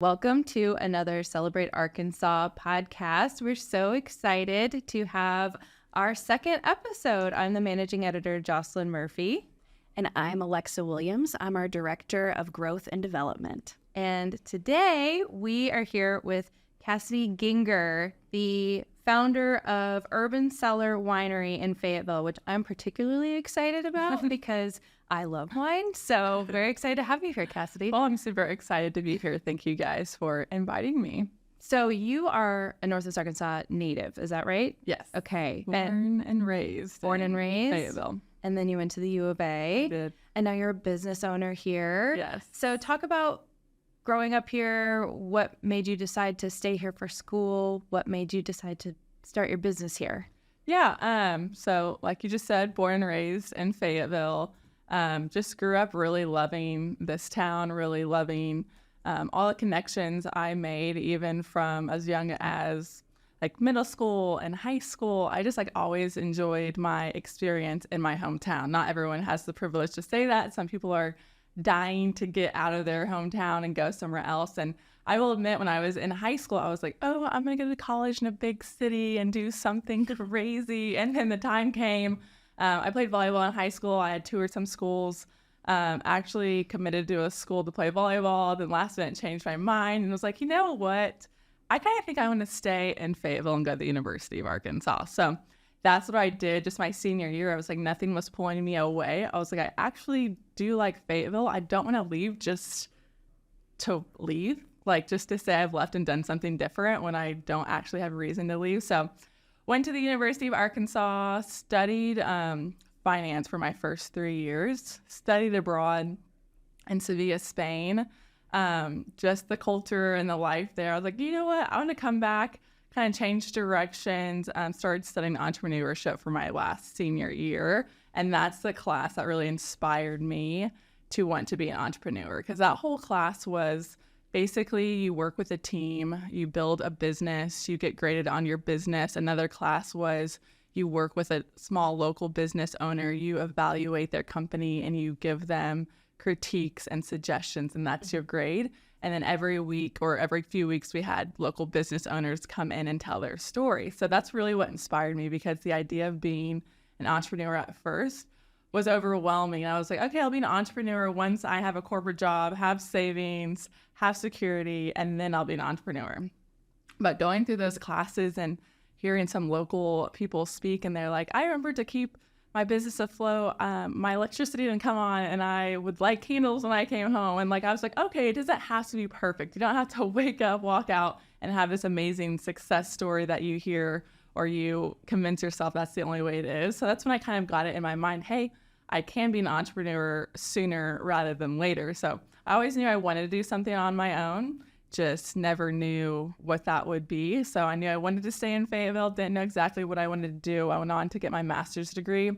Welcome to another Celebrate Arkansas podcast. We're so excited to have our second episode. I'm the managing editor, Jocelyn Murphy. And I'm Alexa Williams. I'm our Director of Growth and Development. And today we are here with Cassidy Ginger, the founder of Cellar Winery in Fayetteville, which I'm particularly excited about because I love wine. So very excited to have you here, Cassidy. Well, I'm super excited to be here. Thank you guys for inviting me. So you are a Northwest Arkansas native, is that right? Yes. Okay. Born and raised. Fayetteville. And then you went to the U of A. I did. And now you're a business owner here. Yes. So talk about growing up here. What made you decide to stay here for school? What made you decide to start your business here? Yeah. So like you just said, born and raised in Fayetteville. Just grew up really loving this town, really loving all the connections I made, even from as young as like middle school and high school. I just like always enjoyed my experience in my hometown. Not everyone has the privilege to say that. Some people are dying to get out of their hometown and go somewhere else. And I will admit, when I was in high school, I was like, oh, I'm going to go to college in a big city and do something crazy. And then the time came. I played volleyball in high school. I had toured some schools, actually committed to a school to play volleyball. Then last minute changed my mind and was like, you know what? I kind of think I want to stay in Fayetteville and go to the University of Arkansas. So that's what I did. Just my senior year, I was like, nothing was pulling me away. I was like, I actually do like Fayetteville. I don't want to leave just to leave, like just to say I've left and done something different when I don't actually have a reason to leave. So went to the University of Arkansas, studied finance for my first 3 years, studied abroad in Sevilla, Spain. Just the culture and the life there. I was like, you know what? I want to come back, kind of change directions, started studying entrepreneurship for my last senior year. And that's the class that really inspired me to want to be an entrepreneur, because that whole class was basically you work with a team, you build a business, you get graded on your business. Another class was you work with a small local business owner, you evaluate their company and you give them critiques and suggestions, and that's your grade. And then every week or every few weeks we had local business owners come in and tell their story. So that's really what inspired me, because the idea of being an entrepreneur at first was overwhelming. I was like, okay, I'll be an entrepreneur once I have a corporate job, have savings, have security, and then I'll be an entrepreneur. But going through those classes and hearing some local people speak, and they're like, I remember to keep my business afloat, my electricity didn't come on, and I would light candles when I came home. And like, I was like, okay, it doesn't have to be perfect. You don't have to wake up, walk out, and have this amazing success story that you hear, or you convince yourself that's the only way it is. So that's when I kind of got it in my mind, hey, I can be an entrepreneur sooner rather than later. So I always knew I wanted to do something on my own, just never knew what that would be. So I knew I wanted to stay in Fayetteville, didn't know exactly what I wanted to do. I went on to get my master's degree,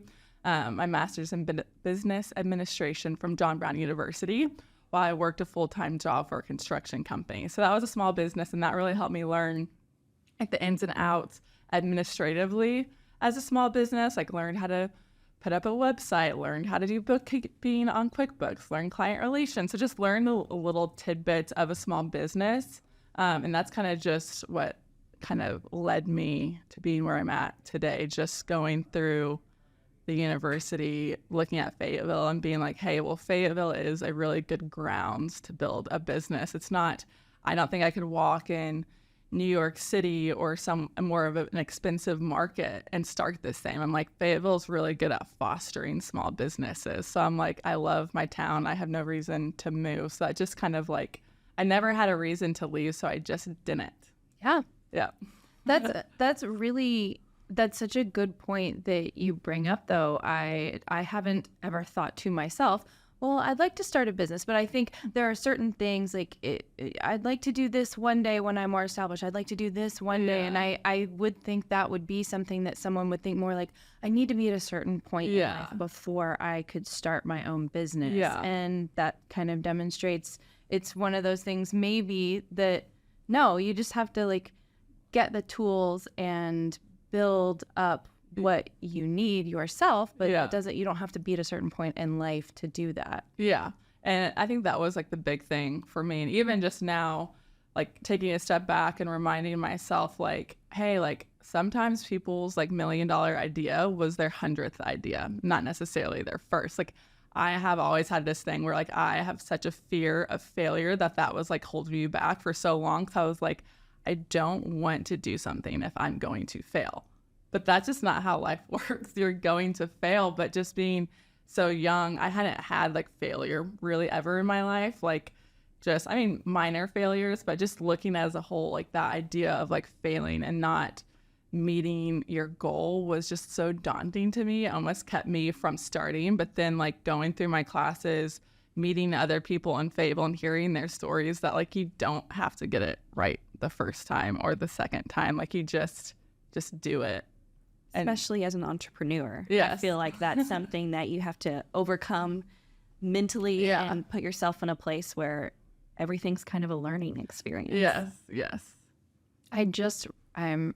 my master's in business administration from John Brown University, while I worked a full-time job for a construction company. So that was a small business, and that really helped me learn like the ins and outs administratively as a small business. Like learned how to put up a website, learned how to do bookkeeping on QuickBooks, learned client relations. So just learned a little tidbits of a small business. And that's kind of just what kind of led me to being where I'm at today, just going through the university, looking at Fayetteville and being like, hey, well, Fayetteville is a really good grounds to build a business. It's not, I don't think I could walk in New York City or some more of an expensive market and start the same. I'm like, Fayetteville's really good at fostering small businesses. So I'm like, I love my town. I have no reason to move. So that just kind of like, I never had a reason to leave, so I just didn't. Yeah. Yeah. That's such a good point that you bring up, though. I haven't ever thought to myself, well, I'd like to start a business, but I think there are certain things like I'd like to do this one day when I'm more established. I'd like to do this one day. And I would think that would be something that someone would think more like, I need to be at a certain point in life before I could start my own business. Yeah. And that kind of demonstrates it's one of those things maybe that, no, you just have to like get the tools and build up what you need yourself, but it doesn't, you don't have to be at a certain point in life to do that. Yeah. And I think that was like the big thing for me. And even just now, like taking a step back and reminding myself like, hey, like sometimes people's like $1 million idea was their 100th idea, not necessarily their first. Like I have always had this thing where like I have such a fear of failure that was like holding me back for so long. Cause I was like, I don't want to do something if I'm going to fail. But that's just not how life works. You're going to fail. But just being so young, I hadn't had like failure really ever in my life. Like just, I mean, minor failures, but just looking as a whole, like that idea of like failing and not meeting your goal was just so daunting to me. It almost kept me from starting. But then like going through my classes, meeting other people in Fayetteville and hearing their stories that like you don't have to get it right the first time or the second time. Like you just do it. Especially as an entrepreneur. Yes. I feel like that's something that you have to overcome mentally and put yourself in a place where everything's kind of a learning experience. Yes. I'm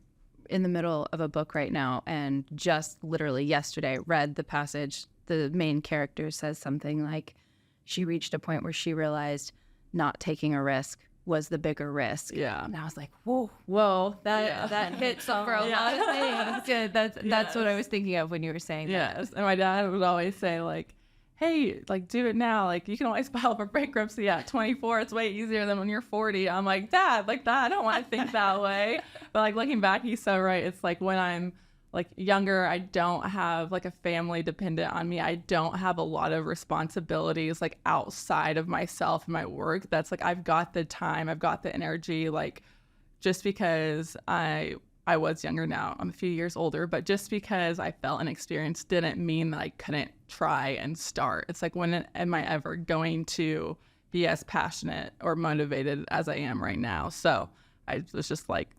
in the middle of a book right now, and just literally yesterday read the passage. The main character says something like she reached a point where she realized not taking a risk was the bigger risk. Yeah. And I was like, whoa, that hits for a lot of things. Yeah, that's what I was thinking of when you were saying that. Yes. And my dad would always say like, hey, like do it now. Like you can always file for bankruptcy at 24. It's way easier than when you're 40. I'm like, Dad, like that, I don't want to think that way. But like looking back, he's so right. It's like when I'm like younger, I don't have like a family dependent on me. I don't have a lot of responsibilities like outside of myself and my work. That's like, I've got the time, I've got the energy, like just because I was younger. Now I'm a few years older, but just because I felt inexperienced didn't mean that I couldn't try and start. It's like, when am I ever going to be as passionate or motivated as I am right now? So I was just like,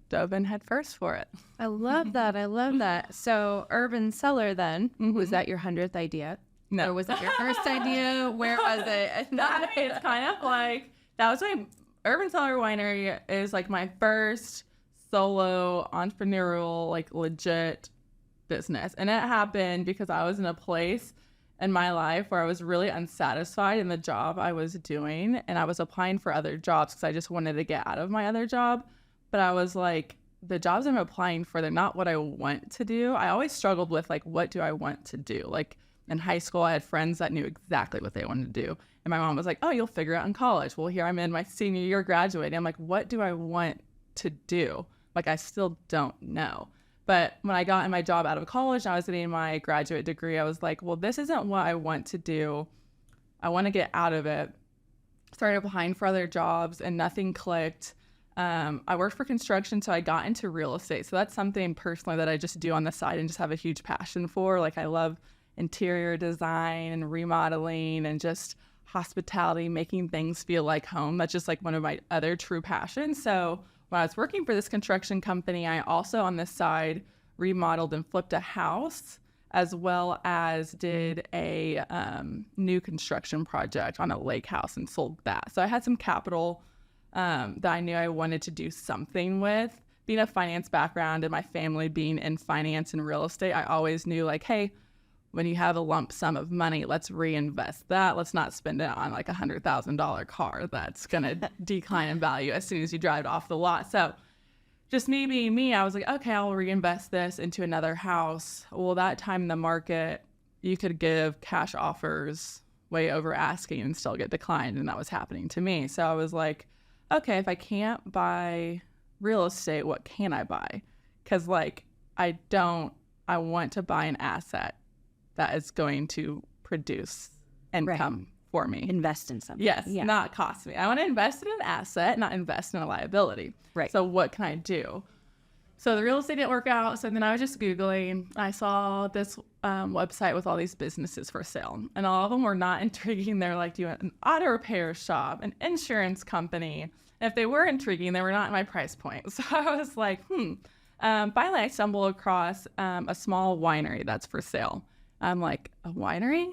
dove in head first for it. I love that. So Urban Cellar then, was that your 100th idea? No. Or was it your first idea? Where was it? It's kind of like, that was my Urban Cellar Winery is like my first solo entrepreneurial, like legit business. And it happened because I was in a place in my life where I was really unsatisfied in the job I was doing. And I was applying for other jobs because I just wanted to get out of my other job. But I was like, the jobs I'm applying for, they're not what I want to do. I always struggled with like, what do I want to do? Like in high school, I had friends that knew exactly what they wanted to do. And my mom was like, oh, you'll figure it out in college. Well, here I'm in my senior year graduating. I'm like, what do I want to do? Like, I still don't know. But when I got in my job out of college, I was getting my graduate degree. I was like, well, this isn't what I want to do. I want to get out of it. Started applying for other jobs and nothing clicked. I worked for construction, so I got into real estate. So that's something personally that I just do on the side and just have a huge passion for. Like I love interior design and remodeling and just hospitality, making things feel like home. That's just like one of my other true passions. So when I was working for this construction company, I also on the side remodeled and flipped a house, as well as did a new construction project on a lake house and sold that. So I had some capital that I knew I wanted to do something with. Being a finance background and my family being in finance and real estate, I always knew like, hey, when you have a lump sum of money, let's reinvest that. Let's not spend it on like $100,000 car that's going to decline in value as soon as you drive it off the lot. So just me being me, I was like, okay, I'll reinvest this into another house. Well, that time in the market, you could give cash offers way over asking and still get declined. And that was happening to me. So I was like, okay, if I can't buy real estate, what can I buy? Because like, I want to buy an asset that is going to produce income for me. Invest in something. Yes, not cost me. I want to invest in an asset, not invest in a liability. Right. So what can I do? So the real estate didn't work out. So then I was just Googling. I saw this website with all these businesses for sale. And all of them were not intriguing. They're like, do you want an auto repair shop, an insurance company? And if they were intriguing, they were not my price point. So I was like, Finally, I stumbled across a small winery that's for sale. I'm like, a winery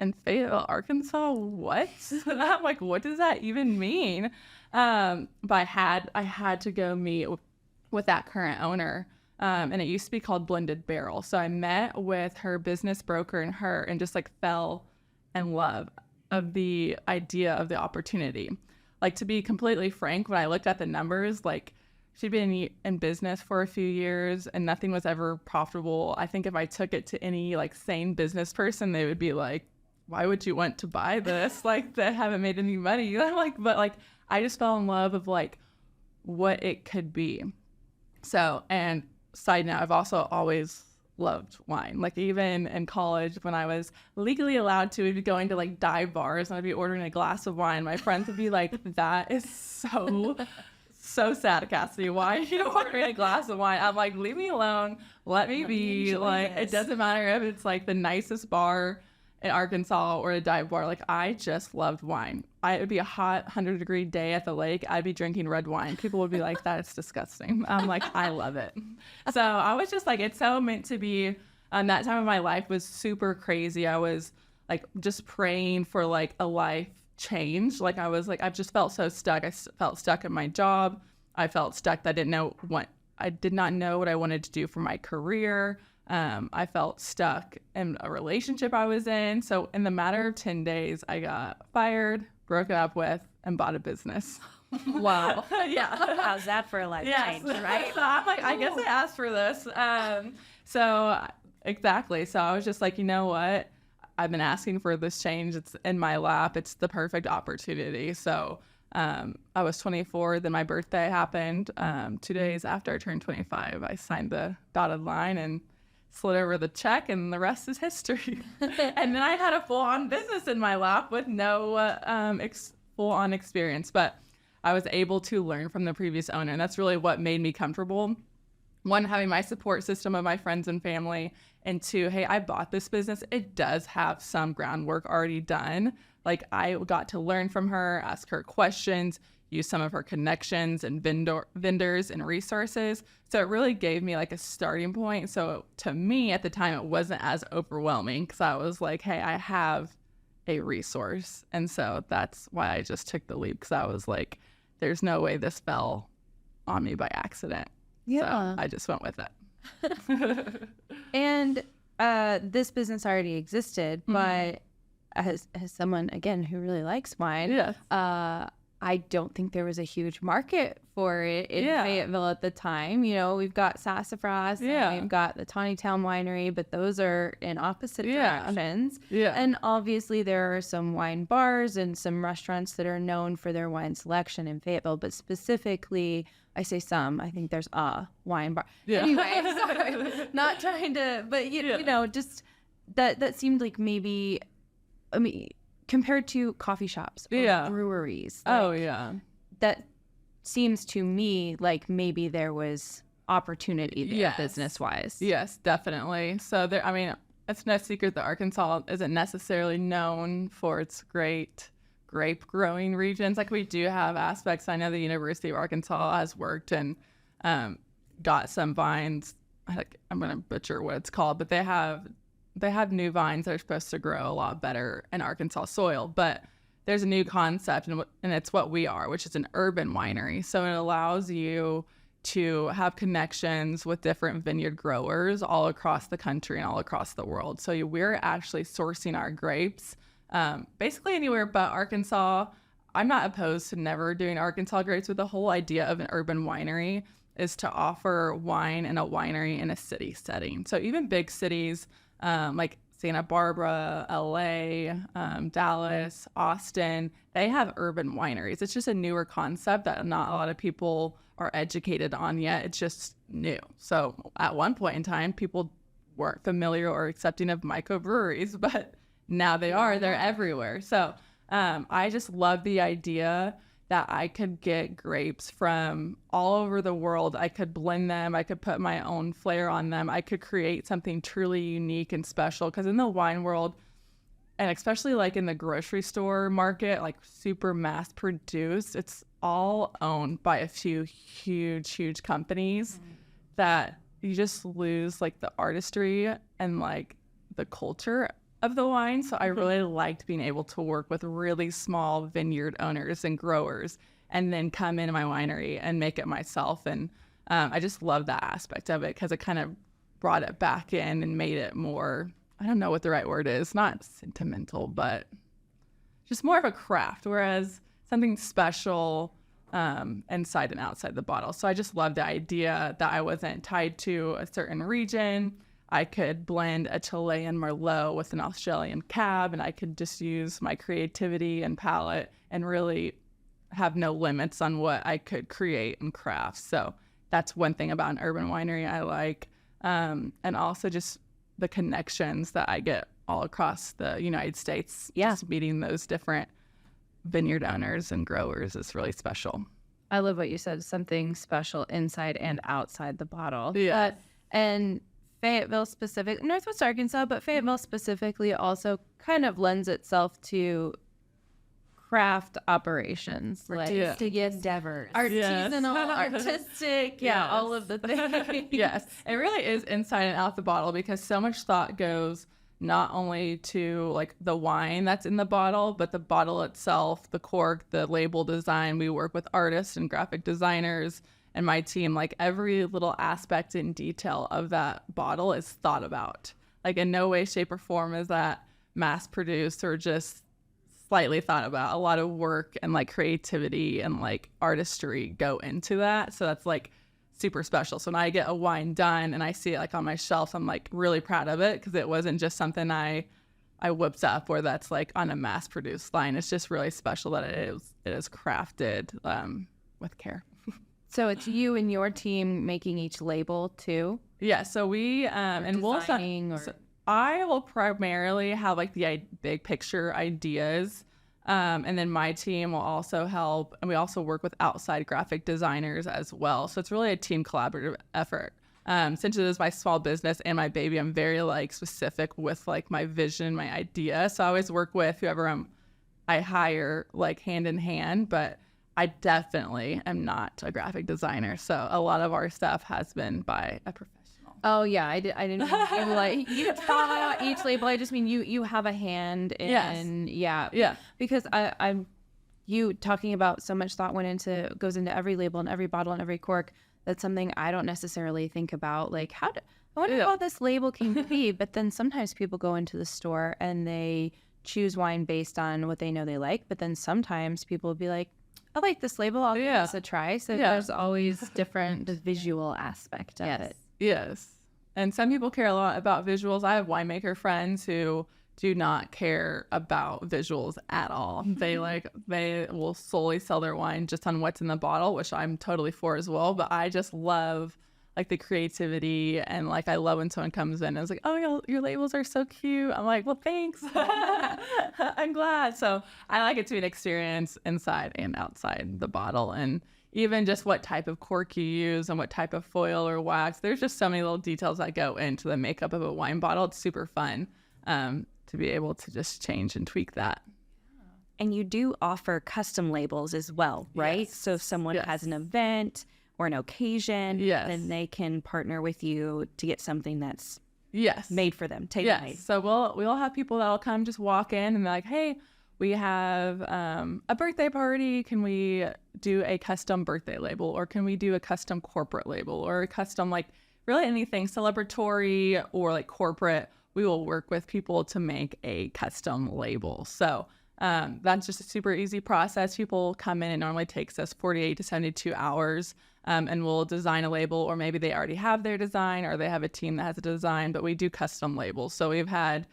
in Fayetteville, Arkansas? What? I'm like, what does that even mean? But I had to go meet with that current owner. And it used to be called Blended Barrel. So I met with her business broker and just like fell in love of the idea of the opportunity. like, to be completely frank, when I looked at the numbers, like, she'd been in business for a few years and nothing was ever profitable. I think if I took it to any like sane business person, they would be like, why would you want to buy this? Like, that haven't made any money. I'm like, but like, I just fell in love of like what it could be. So, and side note, I've also always loved wine. Like, even in college, when I was legally allowed to, we'd be going to like dive bars and I'd be ordering a glass of wine. My friends would be like, that is so sad, Cassidy. Why are you ordering a glass of wine? I'm like, leave me alone. Let me be. Like, it doesn't matter if it's like the nicest bar in Arkansas or a dive bar. Like, I just loved wine. It would be a hot 100-degree day at the lake. I'd be drinking red wine. People would be like, that's disgusting. I'm like, I love it. So I was just like, it's so meant to be. That time of my life was super crazy. I was like just praying for like a life change. Like, I was like, I just felt so stuck. I felt stuck in my job. I felt stuck that I did not know what I wanted to do for my career. I felt stuck in a relationship I was in. So in the matter of 10 days, I got fired, broken up with, and bought a business. Wow. Yeah. How's that for a life change, right? So I'm like, I guess I asked for this. So exactly. So I was just like, you know what? I've been asking for this change. It's in my lap. It's the perfect opportunity. So I was 24. Then my birthday happened. 2 days after I turned 25, I signed the dotted line and slid over the check, and the rest is history. And then I had a full-on business in my lap with no full-on experience, but I was able to learn from the previous owner, and that's really what made me comfortable. One, having my support system of my friends and family, and two, hey, I bought this business. It does have some groundwork already done. Like, I got to learn from her, ask her questions, use some of her connections and vendors and resources. So it really gave me like a starting point. So to me at the time, it wasn't as overwhelming because I was like, hey, I have a resource. And so that's why I just took the leap, because I was like, there's no way this fell on me by accident. Yeah. So I just went with it. And this business already existed, but as someone, again, who really likes wine, Yes. I don't think there was a huge market for it in Fayetteville at the time. You know, we've got Sassafras, and we've got the Tawny Town Winery, but those are in opposite directions. Yeah. And obviously there are some wine bars and some restaurants that are known for their wine selection in Fayetteville, but specifically, I say some, I think there's a wine bar. Yeah. Anyway, sorry, not trying to, but you know, just that seemed like maybe, I mean, compared to coffee shops or breweries. Like, that seems to me like maybe there was opportunity there business-wise. Yes, definitely. So there, I mean, it's no secret that Arkansas isn't necessarily known for its great grape growing regions. Like, we do have aspects. I know the University of Arkansas has worked and got some vines. I'm going to butcher what it's called, but they have new vines that are supposed to grow a lot better in Arkansas soil. But there's a new concept, and it's what we are, which is an urban winery. So it allows you to have connections with different vineyard growers all across the country and all across the world. So we're actually sourcing our grapes basically anywhere but Arkansas. I'm not opposed to never doing Arkansas grapes, but the whole idea of an urban winery is to offer wine in a winery in a city setting. So even big cities like Santa Barbara, LA, Dallas, Austin, they have urban wineries. It's just a newer concept that not a lot of people are educated on yet. It's just new. So at one point in time, people weren't familiar or accepting of microbreweries, but now they are. They're everywhere. So I just love the idea that I could get grapes from all over the world. I could blend them. I could put my own flair on them. I could create something truly unique and special. Because in the wine world, and especially like in the grocery store market, like super mass produced, it's all owned by a few huge companies that you just lose like the artistry and like the culture of the wine. So I really liked being able to work with really small vineyard owners and growers and then come into my winery and make it myself. And I just love that aspect of it because it kind of brought it back in and made it more, I don't know what the right word is, not sentimental, but just more of a craft. Whereas something special inside and outside the bottle. So I just love the idea that I wasn't tied to a certain region. I could blend a Chilean Merlot with an Australian Cab, and I could just use my creativity and palette and really have no limits on what I could create and craft. So that's one thing about an urban winery I like. And also just the connections that I get all across the United States. Yeah. Just meeting those different vineyard owners and growers is really special. I love what you said, something special inside and outside the bottle. Yeah. And Fayetteville specific, Northwest Arkansas, but Fayetteville specifically also kind of lends itself to craft operations, Artistic endeavors. artisanal, artistic, Yes. all of the things. Yes, it really is inside and out the bottle, because so much thought goes not only to like the wine that's in the bottle, but the bottle itself, the cork, the label design. We work with artists and graphic designers and my team. Like every little aspect and detail of that bottle is thought about. Like in no way, shape, or form is that mass produced or just slightly thought about. A lot of work and like creativity and like artistry go into that. So that's like super special. So when I get a wine done and I see it like on my shelf, I'm like really proud of it, because it wasn't just something I whipped up or that's like on a mass produced line. It's just really special that it is crafted with care. So it's you and your team making each label too? Yeah. So we and we'll designing I will primarily have like the big picture ideas. And then my team will also help. And we also work with outside graphic designers as well. So it's really a team collaborative effort. Since it is my small business and my baby, I'm very like specific with like my vision, my idea. So I always work with whoever I hire like hand in hand, but I definitely am not a graphic designer. So a lot of our stuff has been by a professional. Oh yeah, I didn't mean like you thought out each label. I just mean you have a hand in Yeah. Because I'm you talking about so much thought goes into every label and every bottle and every cork. That's something I don't necessarily think about. Like I wonder how this label came to be. But then sometimes people go into the store and they choose wine based on what they know they like. But then sometimes people will be like, I like this label, I'll give this a try. So there's always the visual aspect of it. Yes. And some people care a lot about visuals. I have winemaker friends who do not care about visuals at all. They will solely sell their wine just on what's in the bottle, which I'm totally for as well. But I just love like the creativity, and like I love when someone comes in and is like, oh, your labels are so cute. I'm like, well, thanks. I'm glad. So I like it to be an experience inside and outside the bottle. And even just what type of cork you use and what type of foil or wax. There's just so many little details that go into the makeup of a wine bottle. It's super fun to be able to just change and tweak that. And you do offer custom labels as well, right? Yes. So if someone has an event or an occasion, then they can partner with you to get something that's made for them, tailor-made. So we'll have people that'll come just walk in and be like, hey, we have a birthday party. Can we do a custom birthday label, or can we do a custom corporate label, or a custom like really anything celebratory or like corporate? We will work with people to make a custom label. So that's just a super easy process. People come in, it normally takes us 48 to 72 hours, and we'll design a label, or maybe they already have their design or they have a team that has a design, but we do custom labels. So we've had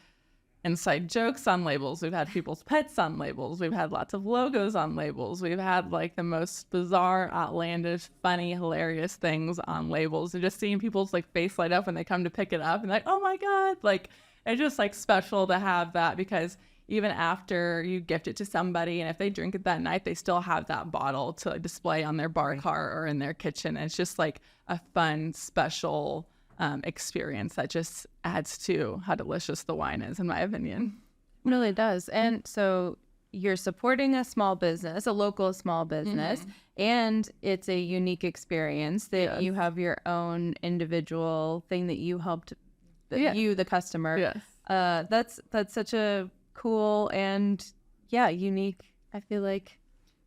inside jokes on labels. We've had people's pets on labels. We've had lots of logos on labels. We've had like the most bizarre, outlandish, funny, hilarious things on labels, and just seeing people's like face light up when they come to pick it up and like, oh my God, like it's just like special to have that, because even after you gift it to somebody and if they drink it that night, they still have that bottle to like, display on their bar cart or in their kitchen. And it's just like a fun, special experience that just adds to how delicious the wine is, in my opinion. It really does. And so you're supporting a small business, a local small business, and it's a unique experience that you have your own individual thing that you helped you, the customer. That's such a cool and unique, I feel like,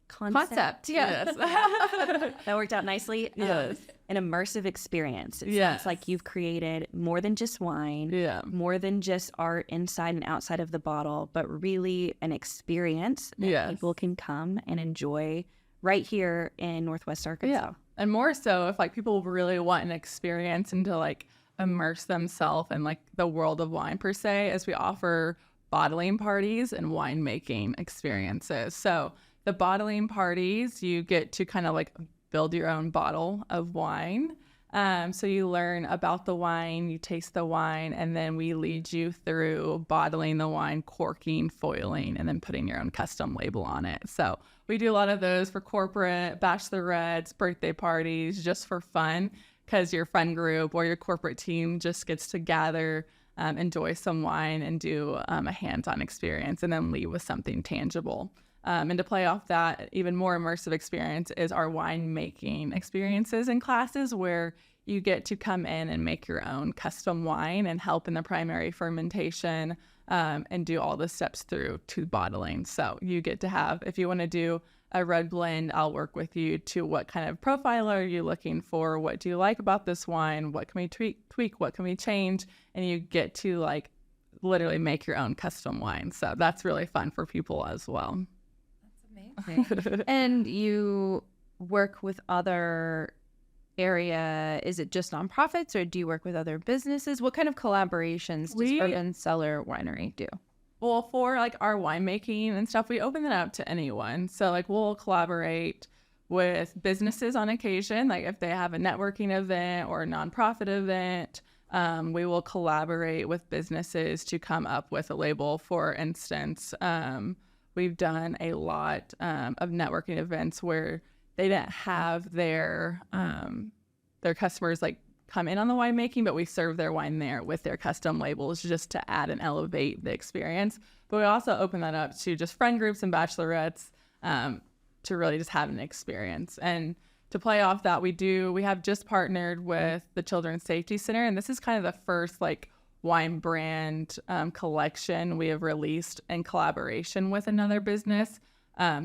concept. Yes. That worked out nicely. Yes. An immersive experience. It Yes. sounds like you've created more than just wine, Yeah. more than just art inside and outside of the bottle, but really an experience that people can come and enjoy right here in Northwest Arkansas. Yeah. And more so if like people really want an experience and to like immerse themselves in like the world of wine per se, as we offer bottling parties and winemaking experiences. So the bottling parties, you get to kind of like build your own bottle of wine. So you learn about the wine, you taste the wine, and then we lead you through bottling the wine, corking, foiling, and then putting your own custom label on it. So we do a lot of those for corporate, bachelorettes, birthday parties, just for fun, because your friend group or your corporate team just gets to gather, enjoy some wine, and do a hands-on experience, and then leave with something tangible. And to play off that, even more immersive experience is our winemaking experiences and classes, where you get to come in and make your own custom wine and help in the primary fermentation, and do all the steps through to bottling. So you get to have, if you want to do a red blend, I'll work with you to what kind of profile are you looking for? What do you like about this wine? What can we tweak? What can we change? And you get to like literally make your own custom wine. So that's really fun for people as well. Amazing. And you work with other is it just nonprofits, or do you work with other businesses? What kind of collaborations does Urban Cellar Winery do? Well, for like our winemaking and stuff, we open it up to anyone. So like we'll collaborate with businesses on occasion, like if they have a networking event or a nonprofit event. We will collaborate with businesses to come up with a label. For instance, we've done a lot of networking events where they didn't have their customers like come in on the winemaking, but we serve their wine there with their custom labels just to add and elevate the experience. But we also open that up to just friend groups and bachelorettes to really just have an experience. And to play off that, we have just partnered with the Children's Safety Center, and this is kind of the first like wine brand collection we have released in collaboration with another business.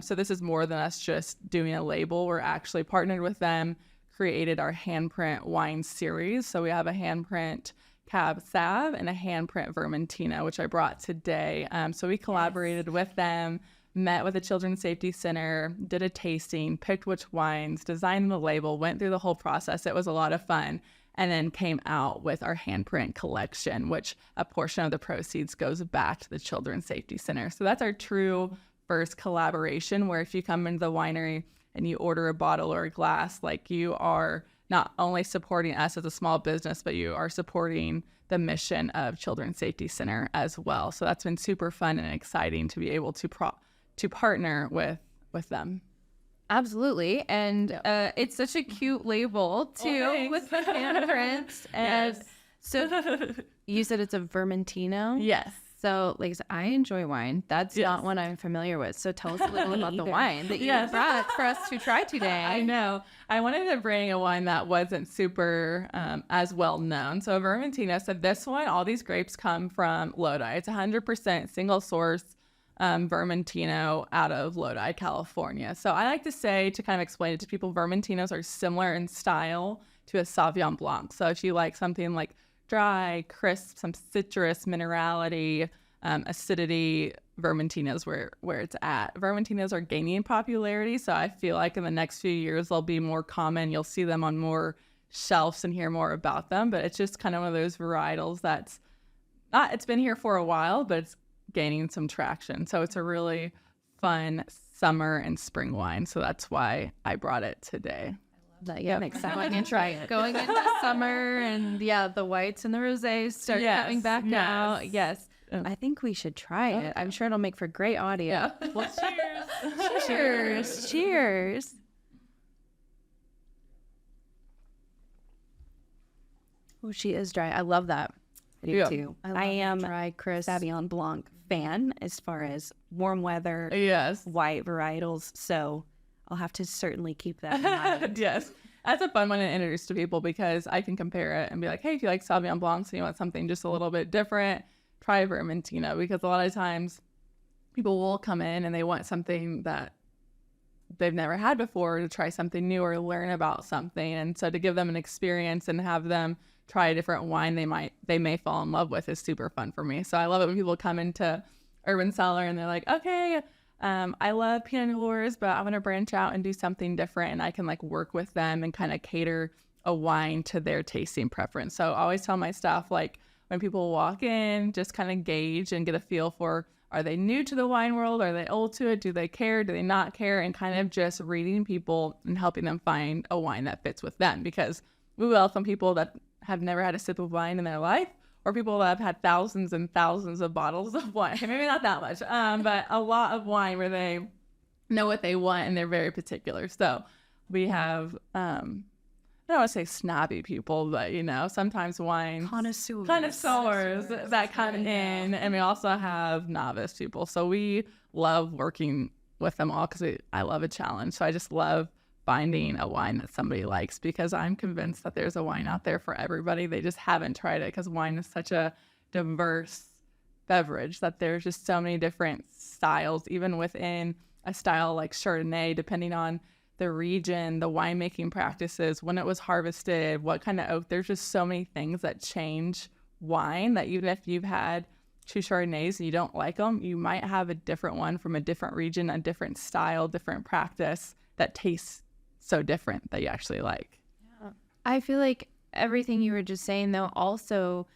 So this is more than us just doing a label. We're actually partnered with them, created our handprint wine series. So we have a handprint Cab Sav and a handprint Vermentino, which I brought today. So we collaborated with them, met with the Children's Safety Center, did a tasting, picked which wines, designed the label, went through the whole process. It was a lot of fun. And then came out with our handprint collection, which a portion of the proceeds goes back to the Children's Safety Center. So that's our true first collaboration, where if you come into the winery and you order a bottle or a glass, like you are not only supporting us as a small business, but you are supporting the mission of Children's Safety Center as well. So that's been super fun and exciting to be able to partner with them. Absolutely. And it's such a cute label too, with the handprints. And so you said it's a Vermentino? Yes. So, like, I enjoy wine. That's not one I'm familiar with. So tell us a little about the wine that you brought for us to try today. I know. I wanted to bring a wine that wasn't super as well known. So Vermentino said this one, all these grapes come from Lodi. It's 100% single source Vermentino out of Lodi, California. So I like to say, to kind of explain it to people, Vermentinos are similar in style to a Sauvignon Blanc. So if you like something like dry, crisp, some citrus, minerality, acidity, Vermentino's where it's at. Vermentinos are gaining in popularity, so I feel like in the next few years they'll be more common. You'll see them on more shelves and hear more about them, but it's just kind of one of those varietals that's it's been here for a while, but it's gaining some traction. So it's a really fun summer and spring wine. So that's why I brought it today. Yeah, makes sense. I can try it. Going into summer, and the whites and the rosés start coming back out. Yes. I think we should try it. I'm sure it'll make for great audio. Yeah. Well, cheers. Cheers. Cheers. Oh, she is dry. I love that. I do too. I am dry, crisp Sauvignon Blanc fan as far as warm weather, white varietals. So I'll have to certainly keep that in mind. Yes. That's a fun one to introduce to people, because I can compare it and be like, hey, if you like Sauvignon Blancs and you want something just a little bit different, try Vermentino. Because a lot of times people will come in and they want something that they've never had before, to try something new or learn about something. And so to give them an experience and have them try a different wine they may fall in love with is super fun for me. So I love it when people come into Urban Cellar and they're like, okay, I love Pinot Noirs, but I want to branch out and do something different. And I can like work with them and kind of cater a wine to their tasting preference. So I always tell my staff, like, when people walk in, just kind of gauge and get a feel for, are they new to the wine world? Are they old to it? Do they care? Do they not care? And kind of just reading people and helping them find a wine that fits with them, because we welcome people that have never had a sip of wine in their life, or people that have had thousands and thousands of bottles of wine. Maybe not that much, but a lot of wine where they know what they want and they're very particular. So we have, I don't want to say snobby people, but, you know, sometimes wine connoisseurs that come in. And we also have novice people. So we love working with them all because I love a challenge. So I just love finding a wine that somebody likes, because I'm convinced that there's a wine out there for everybody. They just haven't tried it, because wine is such a diverse beverage that there's just so many different styles, even within a style like Chardonnay, depending on the region, the winemaking practices, when it was harvested, what kind of oak. There's just so many things that change wine, that even if you've had 2 Chardonnays and you don't like them, you might have a different one from a different region, a different style, different practice that tastes so different that you actually like. Yeah. I feel like everything you were just saying, though, also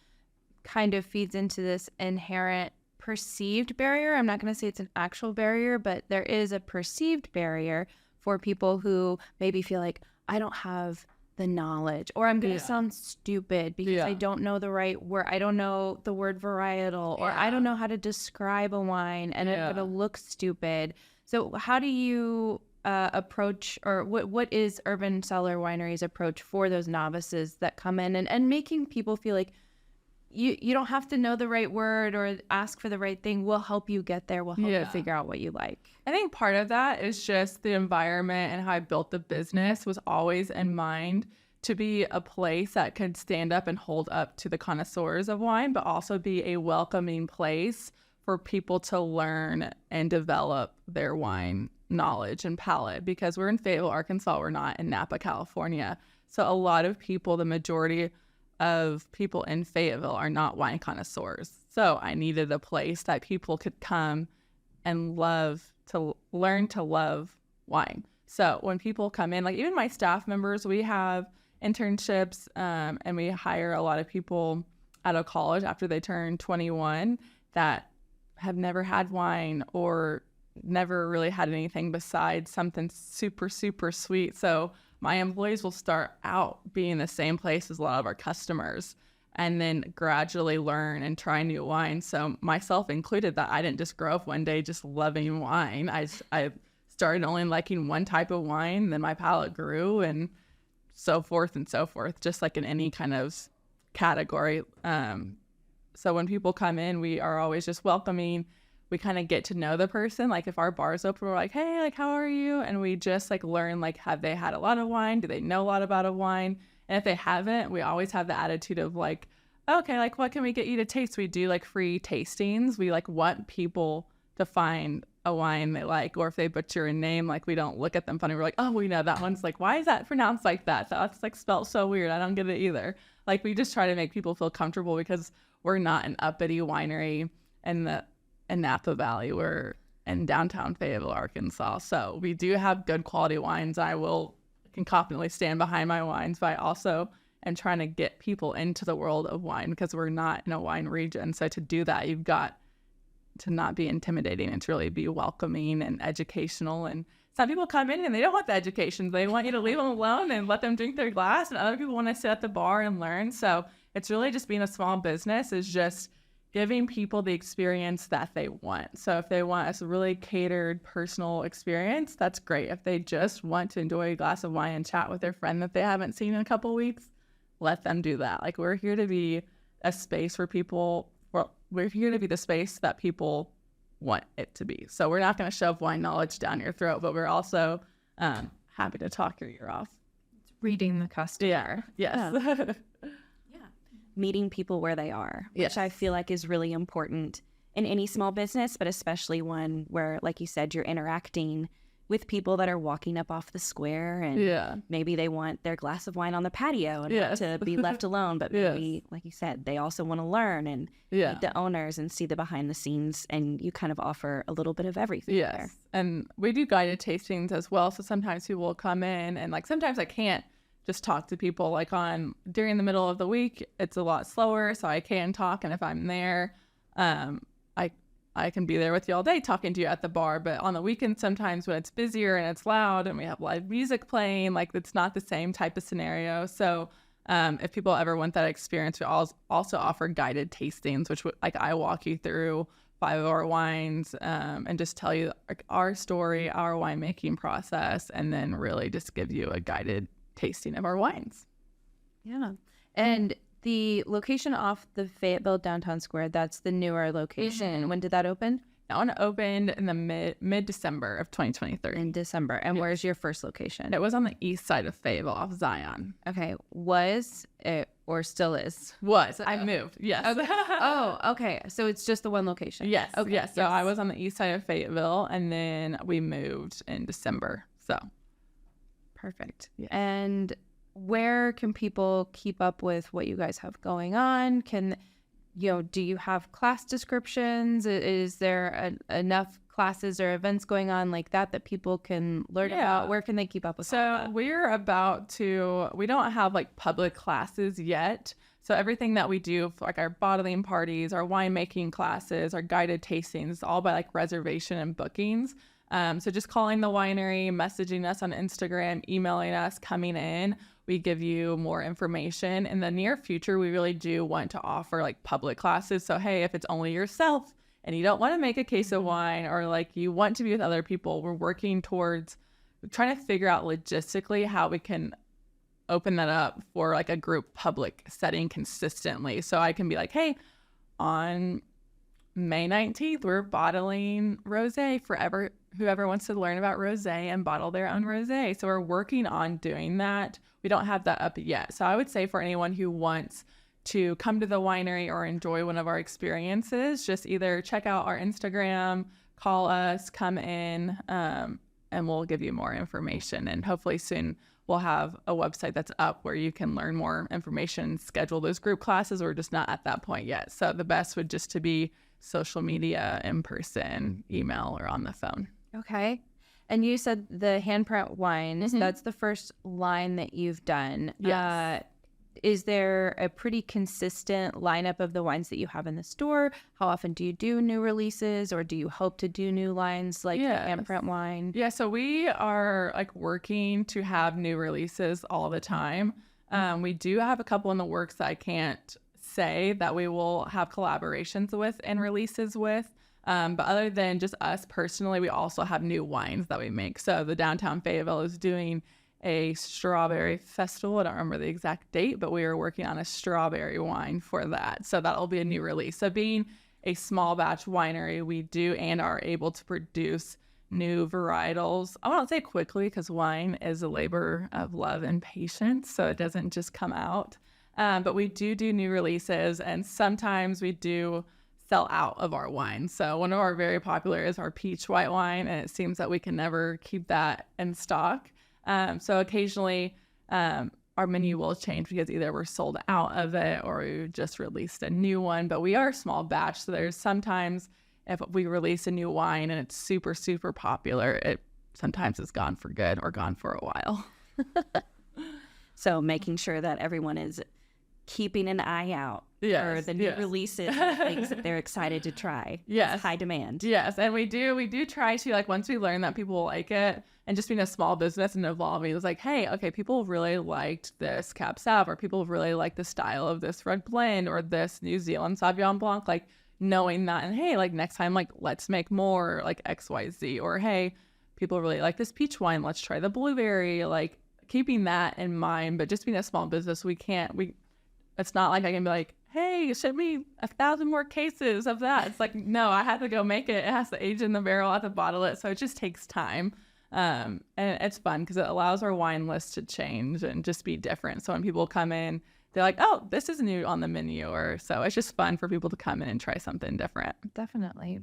kind of feeds into this inherent perceived barrier. I'm not going to say it's an actual barrier, but there is a perceived barrier for people who maybe feel like, I don't have the knowledge, or I'm going to sound stupid because I don't know the right word. I don't know the word varietal, or I don't know how to describe a wine, and it's going to look stupid. So how do you approach, or what is Urban Cellar Winery's approach for those novices that come in, and making people feel like you don't have to know the right word or ask for the right thing. We'll help you get there. We'll help you figure out what you like. I think part of that is just the environment, and how I built the business was always in mind to be a place that could stand up and hold up to the connoisseurs of wine, but also be a welcoming place for people to learn and develop their wine knowledge and palate, because we're in Fayetteville, Arkansas. We're not in Napa, California. So a lot of people, the majority of people in Fayetteville, are not wine connoisseurs. So I needed a place that people could come and learn to love wine. So when people come in, like even my staff members, we have internships, and we hire a lot of people out of college after they turn 21 that have never had wine or never really had anything besides something super, super sweet. So my employees will start out being the same place as a lot of our customers, and then gradually learn and try new wines. So myself included, that I didn't just grow up one day just loving wine. I started only liking one type of wine, then my palate grew, and so forth and so forth, just like in any kind of category. So when people come in, we are always just welcoming. We kind of get to know the person. Like if our bar's open, we're like, hey, like, how are you? And we just like learn, like, have they had a lot of wine? Do they know a lot about a wine? And if they haven't, we always have the attitude of like, okay, like, what can we get you to taste? We do like free tastings. We like want people to find a wine they like, or if they butcher a name, like we don't look at them funny. We're like, oh, we know that one's like, why is that pronounced like that? That's like spelled so weird. I don't get it either. Like we just try to make people feel comfortable, because we're not an uppity winery in Napa Valley. We're in downtown Fayetteville, Arkansas. So we do have good quality wines. I can confidently stand behind my wines, but I also am trying to get people into the world of wine, because we're not in a wine region. So to do that, you've got to not be intimidating and to really be welcoming and educational. And some people come in and they don't want the education. They want you to leave them alone and let them drink their glass. And other people want to sit at the bar and learn. So it's really just being a small business is just giving people the experience that they want. So if they want a really catered personal experience, that's great. If they just want to enjoy a glass of wine and chat with their friend that they haven't seen in a couple of weeks, let them do that. Like we're here to be a space for people. We're here to be the space that people want it to be. So we're not going to shove wine knowledge down your throat, but we're also happy to talk your ear off. Reading the customer. Yeah. Yes. Meeting people where they are, which I feel like is really important in any small business, but especially one where, like you said, you're interacting with people that are walking up off the square, and maybe they want their glass of wine on the patio and want to be left alone, but maybe, like you said, they also want to learn and meet the owners and see the behind the scenes, and you kind of offer a little bit of everything there. And we do guided tastings as well, so sometimes people will come in, and like sometimes I can't just talk to people like during the middle of the week. It's a lot slower, so I can talk, and if I'm there, I can be there with you all day talking to you at the bar. But on the weekend, sometimes when it's busier and it's loud and we have live music playing, like it's not the same type of scenario. So if people ever want that experience, we also offer guided tastings, which like I walk you through 5 of our wines and just tell you like our story, our winemaking process, and then really just give you a guided tasting of our wines. Yeah. And the location off the Fayetteville Downtown Square, that's the newer location. When did that open? That one opened in the mid-December of 2023. In December. And where's your first location? It was on the east side of Fayetteville off Zion. Okay. Was it or still is? I moved. Yes. Oh, okay. So it's just the one location. Yes. Okay. Yes. So I was on the east side of Fayetteville, and then we moved in December. So perfect. Yes. And where can people keep up with what you guys have going on? Do you have class descriptions? Is there enough classes or events going on like that people can learn about? Where can they keep up with all that? We don't have like public classes yet. So everything that we do, like our bottling parties, our winemaking classes, our guided tastings, all by like reservation and bookings. So just calling the winery, messaging us on Instagram, emailing us, coming in, we give you more information. In the near future, we really do want to offer like public classes. So, hey, if it's only yourself and you don't want to make a case of wine, or like you want to be with other people, we're working towards trying to figure out logistically how we can open that up for like a group public setting consistently. So I can be like, hey, on May 19th, we're bottling rosé for whoever wants to learn about rosé and bottle their own rosé. So we're working on doing that. We don't have that up yet. So I would say for anyone who wants to come to the winery or enjoy one of our experiences, just either check out our Instagram, call us, come in, and we'll give you more information. And hopefully soon we'll have a website that's up where you can learn more information, schedule those group classes. We're just not at that point yet. So the best would just to be social media, in person, email, or on the phone. Okay. And you said the handprint wines, that's the first line that you've done. Yes. Is there a pretty consistent lineup of the wines that you have in the store? How often do you do new releases, or do you hope to do new lines like the handprint wine? Yeah, so we are like working to have new releases all the time. We do have a couple in the works that I can't say that we will have collaborations with and releases with. But other than just us personally, we also have new wines that we make. So the downtown Fayetteville is doing a strawberry festival. I don't remember the exact date, but we are working on a strawberry wine for that. So that'll be a new release. So being a small batch winery, we do and are able to produce new varietals. I won't say quickly because wine is a labor of love and patience. So it doesn't just come out. But we do new releases, and sometimes we do sell out of our wine. So one of our very popular is our peach white wine, and it seems that we can never keep that in stock. So occasionally our menu will change because either we're sold out of it or we just released a new one. But we are a small batch, so there's sometimes if we release a new wine and it's super, super popular, it sometimes is gone for good or gone for a while. So making sure that everyone is keeping an eye out for the new releases and things that they're excited to try. Yes. It's high demand. Yes. And we do try to, like, once we learn that people like it, and just being a small business and evolving, it was like, hey, okay, people really liked this Cab Sav, or people really like the style of this red blend or this New Zealand Sauvignon Blanc, like knowing that, and hey, like next time, like let's make more like XYZ, or hey, people really like this peach wine, let's try the blueberry, like keeping that in mind. But just being a small business, it's not like I can be like, hey, ship me 1,000 more cases of that. It's like, no, I have to go make it. It has to age in the barrel. I have to bottle it. So it just takes time. And it's fun because it allows our wine list to change and just be different. So when people come in, they're like, oh, this is new on the menu. Or so it's just fun for people to come in and try something different. Definitely.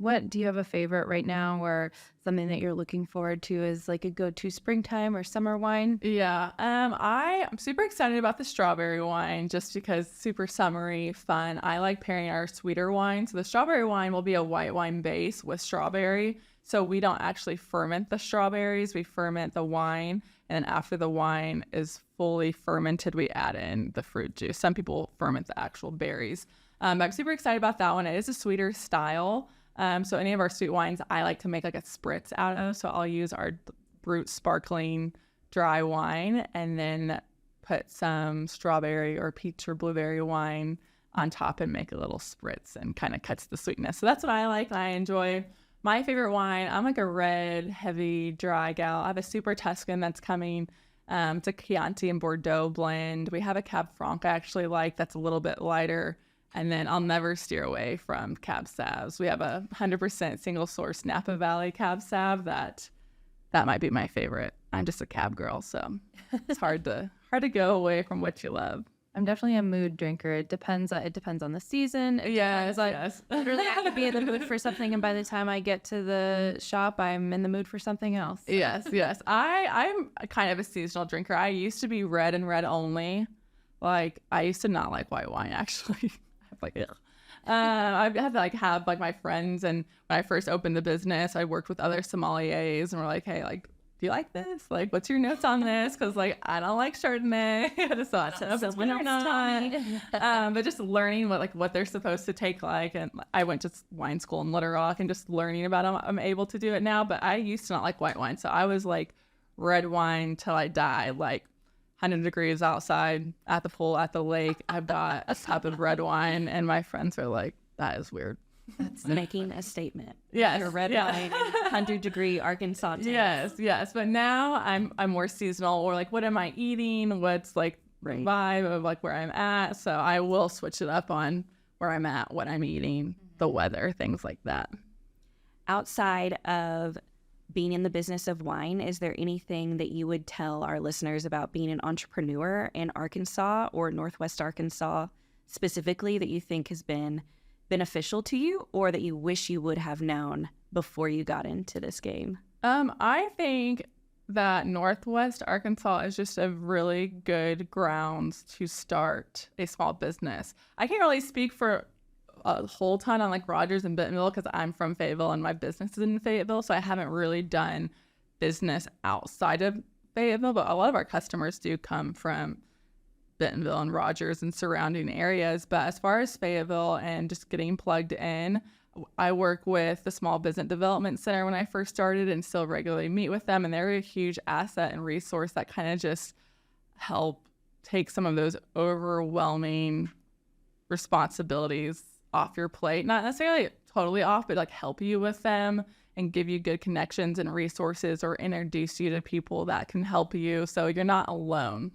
What do you have a favorite right now, or something that you're looking forward to as like a go-to springtime or summer wine? Yeah, I'm super excited about the strawberry wine just because super summery, fun. I like pairing our sweeter wine. So the strawberry wine will be a white wine base with strawberry. So we don't actually ferment the strawberries. We ferment the wine. And then after the wine is fully fermented, we add in the fruit juice. Some people ferment the actual berries. I'm super excited about that one. It is a sweeter style. So any of our sweet wines, I like to make like a spritz out of. So I'll use our Brut sparkling dry wine and then put some strawberry or peach or blueberry wine on top and make a little spritz and kind of cuts the sweetness. So that's what I like. I enjoy. My favorite wine, I'm like a red, heavy, dry gal. I have a Super Tuscan that's coming. It's a Chianti and Bordeaux blend. We have a Cab Franc I actually like that's a little bit lighter. And then I'll never steer away from Cab Sauv. We have a 100% single source Napa Valley Cab Sauv that might be my favorite. I'm just a cab girl, so it's hard to go away from what you love. I'm definitely a mood drinker. It depends on the season. Yes. Literally, I could be in the mood for something, and by the time I get to the shop, I'm in the mood for something else. Yes. I'm kind of a seasonal drinker. I used to be red and red only. Like, I used to not like white wine, actually. Like, ugh. I had to have my friends, and when I first opened the business, I worked with other sommeliers, and we're like, hey, do you like this? Like, what's your notes on this? Because I don't like Chardonnay. I just thought someone else not. But just learning what they're supposed to take and I went to wine school in Little Rock, and just learning about them, I'm able to do it now. But I used to not like white wine, so I was like red wine till I die. 100 degrees outside at the pool at the lake, I've got a cup of red wine, and my friends are like, that is weird. That's making a statement. Yes. Your red wine, 100-degree Arkansas taste. Yes. But now I'm more seasonal, or what am I eating? What's vibe of where I'm at? So I will switch it up on where I'm at, what I'm eating, the weather, things like that. Outside of being in the business of wine, is there anything that you would tell our listeners about being an entrepreneur in Arkansas or Northwest Arkansas specifically that you think has been beneficial to you, or that you wish you would have known before you got into this game? I think that Northwest Arkansas is just a really good grounds to start a small business. I can't really speak for a whole ton on Rogers and Bentonville because I'm from Fayetteville and my business is in Fayetteville, so I haven't really done business outside of Fayetteville, but a lot of our customers do come from Bentonville and Rogers and surrounding areas. But as far as Fayetteville and just getting plugged in, I work with the Small Business Development Center when I first started and still regularly meet with them, and they're a huge asset and resource that kind of just help take some of those overwhelming responsibilities off your plate. Not necessarily totally off, but help you with them and give you good connections and resources, or introduce you to people that can help you so you're not alone.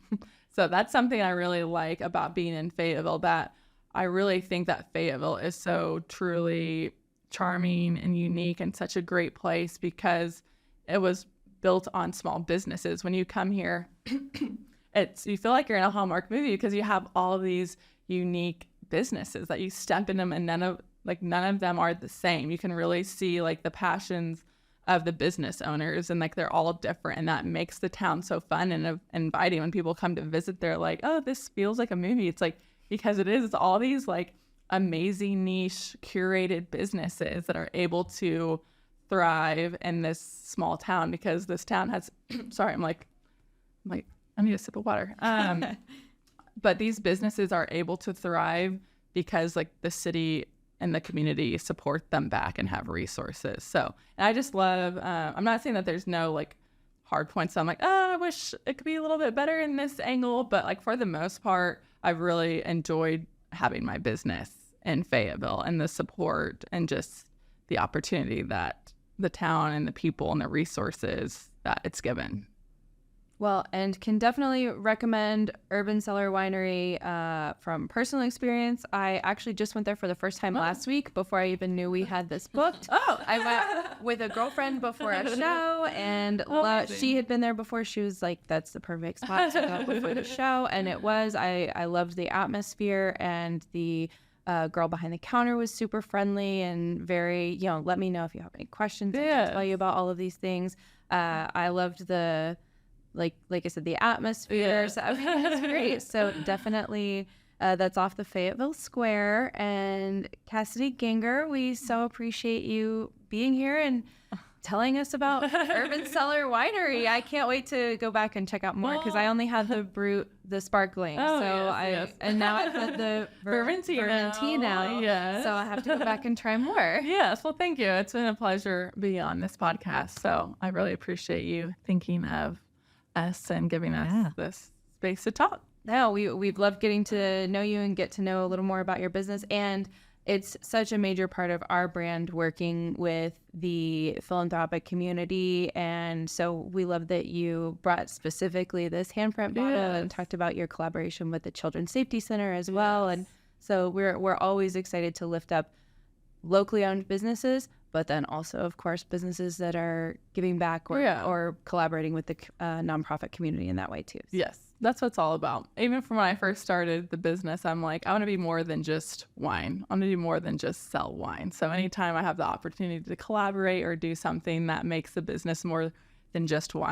So that's something I really like about being in Fayetteville, that I really think that Fayetteville is so truly charming and unique and such a great place because it was built on small businesses. When you come here, you feel like you're in a Hallmark movie because you have all of these unique businesses that you step in them, and none of them are the same. You can really see the passions of the business owners, and they're all different, and that makes the town so fun and inviting. When people come to visit, they're like, oh, this feels like a movie. It's because it is. It's all these amazing niche curated businesses that are able to thrive in this small town, because this town has sorry, I'm like I need a sip of water. But these businesses are able to thrive because the city and the community support them back and have resources. So, and I just love, I'm not saying that there's no hard points. So I'm I wish it could be a little bit better in this angle, but for the most part, I've really enjoyed having my business in Fayetteville, and the support and just the opportunity that the town and the people and the resources that it's given. Well, and can definitely recommend Urban Cellar Winery from personal experience. I actually just went there for the first time last week before I even knew we had this booked. I went with a girlfriend before a show, and she had been there before. She was like, that's the perfect spot to go before the show. And it was. I loved the atmosphere and the girl behind the counter was super friendly and very, let me know if you have any questions. I can tell you about all of these things. I loved the, like I said, the atmosphere. So, I mean, it's great. So definitely that's off the Fayetteville Square. And Cassidy Ginger, we so appreciate you being here and telling us about Urban Cellar Winery. I can't wait to go back and check out more because I only had the Brut, the sparkling. And now I've had the Vermentino now. Yes. So I have to go back and try more. Yes. Well, thank you. It's been a pleasure being on this podcast. So I really appreciate you thinking of us and giving us this space to talk. No, we've loved getting to know you and get to know a little more about your business. And it's such a major part of our brand working with the philanthropic community. And so we love that you brought specifically this handprint bottle and talked about your collaboration with the Children's Safety Center as well. And so we're always excited to lift up locally owned businesses, but then also, of course, businesses that are giving back or collaborating with the nonprofit community in that way too. Yes. That's what it's all about. Even from when I first started the business, I'm like, I want to be more than just wine. I want to do more than just sell wine. So anytime I have the opportunity to collaborate or do something that makes the business more than just wine,